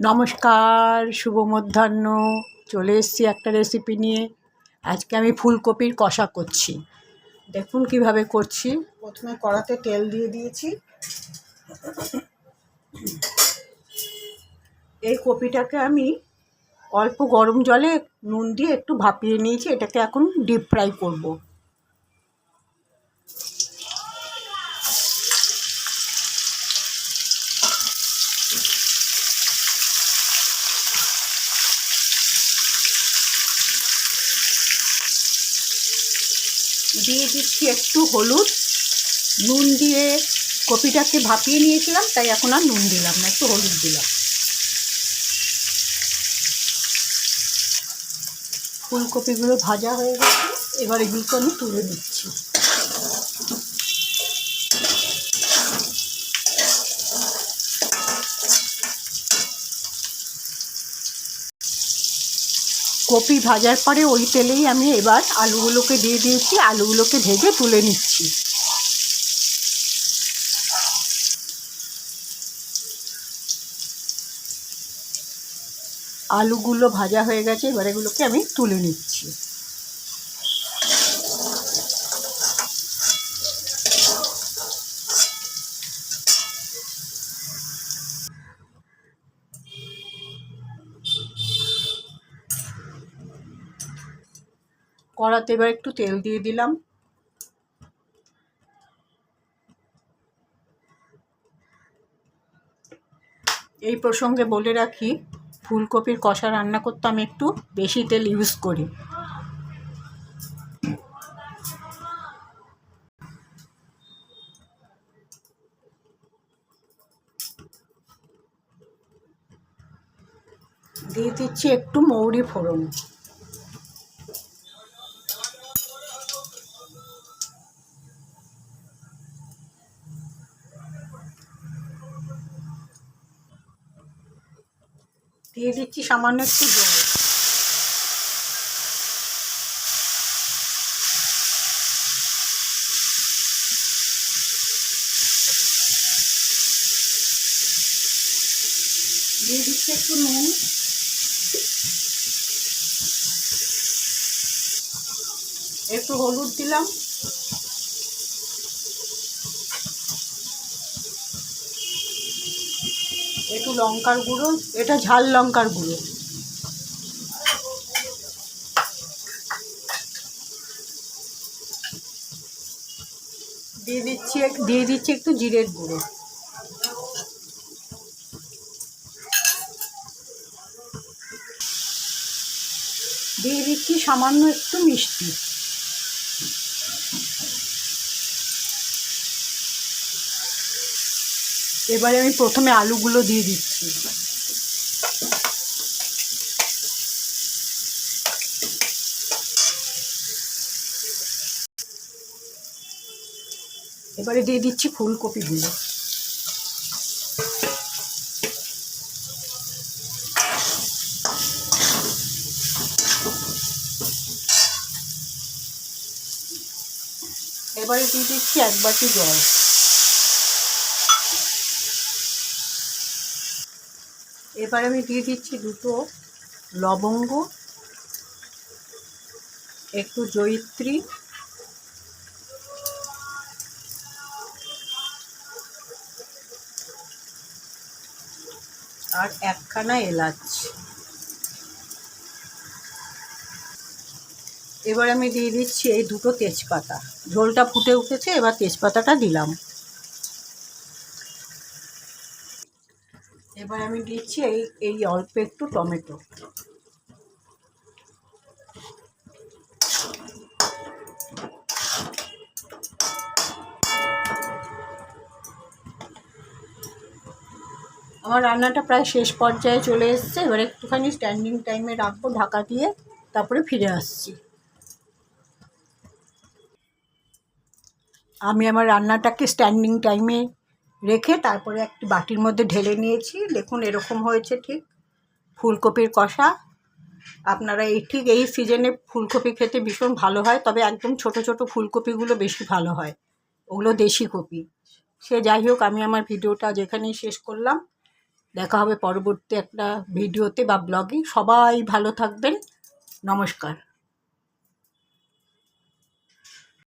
নমস্কার, শুভ মধ্যাহ্ন। চলে এসেছি একটা রেসিপি নিয়ে। আজকে আমি ফুলকপির কষা করছি। দেখুন কিভাবে করছি। প্রথমে কড়াতে তেল দিয়ে দিয়েছি। এই কপিটাকে আমি অল্প গরম জলে নুন দিয়ে একটু ভাপিয়ে নিয়েছি। এটাকে এখন ডিপ ফ্রাই করব। দিয়ে দিচ্ছি একটু হলুদ। নুন দিয়ে কপিটাকে ভাপিয়ে নিয়েছিলাম, তাই এখন আর নুন দিলাম না, একটু হলুদ দিলাম। ফুলকপিগুলো ভাজা হয়ে গেছে, এবার এগুলোকে আমি তুলে দিচ্ছি। কপি ভাজার পরে ওই তেলেই আমি এবার আলুগুলোকে দিয়ে দিয়েছি। আলুগুলোকে ভেজে তুলে নিচ্ছি। আলুগুলো ভাজা হয়ে গেছে, এবার এগুলোকে আমি তুলে নিচ্ছি। কড়াতে এবার একটু তেল দিয়ে দিলাম। এই প্রসঙ্গে বলে রাখি, ফুলকপির কষা রান্না করতে আমি একটু বেশি তেল ইউজ করি। দিয়ে দিচ্ছি একটু মৌরি ফোড়ন। দিয়ে দিচ্ছি সামান্য একটু জল। দিয়ে দিচ্ছি একটু নুন। একটু হলুদ দিলাম। একটু লঙ্কার গুঁড়ো, এটা ঝাল লঙ্কার গুঁড়ো। দিয়ে দিচ্ছি একটু জিরের গুঁড়ো। দিয়ে দিচ্ছি সামান্য একটু মিষ্টি। এবারে আমি প্রথমে আলুগুলো দিয়ে দিচ্ছি। এবারে দিয়ে দিচ্ছি ফুলকপিগুলো। এবারে দিয়ে দিচ্ছি এক বাটি জল। এবার আমি দিয়ে দিচ্ছি দুটো লবঙ্গ, একটু জয়িত্রী, আর একখানা এলাচ। এবার আমি দিয়ে দিচ্ছি এই দুটো তেজপাতা। ঝোলটা ফুটে উঠেছে, এবার তেজপাতাটা দিলাম। এবার আমি দিচ্ছি এই অল্প একটু টমেটো। আমার রান্নাটা প্রায় শেষ পর্যায়ে চলে এসেছে। এবার একটুখানি স্ট্যান্ডিং টাইমে রাখবো ঢাকা দিয়ে, তারপরে ফিরে আসছি। আমি আমার রান্নাটাকে স্ট্যান্ডিং টাইমে রেখে তারপরে একটি বাটির মধ্যে ঢেলে নিয়েছি। দেখুন এরকম হয়েছে ঠিক ফুলকপির কষা। আপনারা ঠিক এই সিজনে ফুলকপি খেতে ভীষণ ভালো হয়, তবে একদম ছোট ছোট ফুলকপিগুলো বেশি ভালো হয়, ওগুলো দেশি কপি। সে যাই হোক, আমি আমার ভিডিওটা যেখানেই শেষ করলাম। দেখা হবে পরবর্তী একটা ভিডিওতে বা ব্লগে। সবাই ভালো থাকবেন। নমস্কার।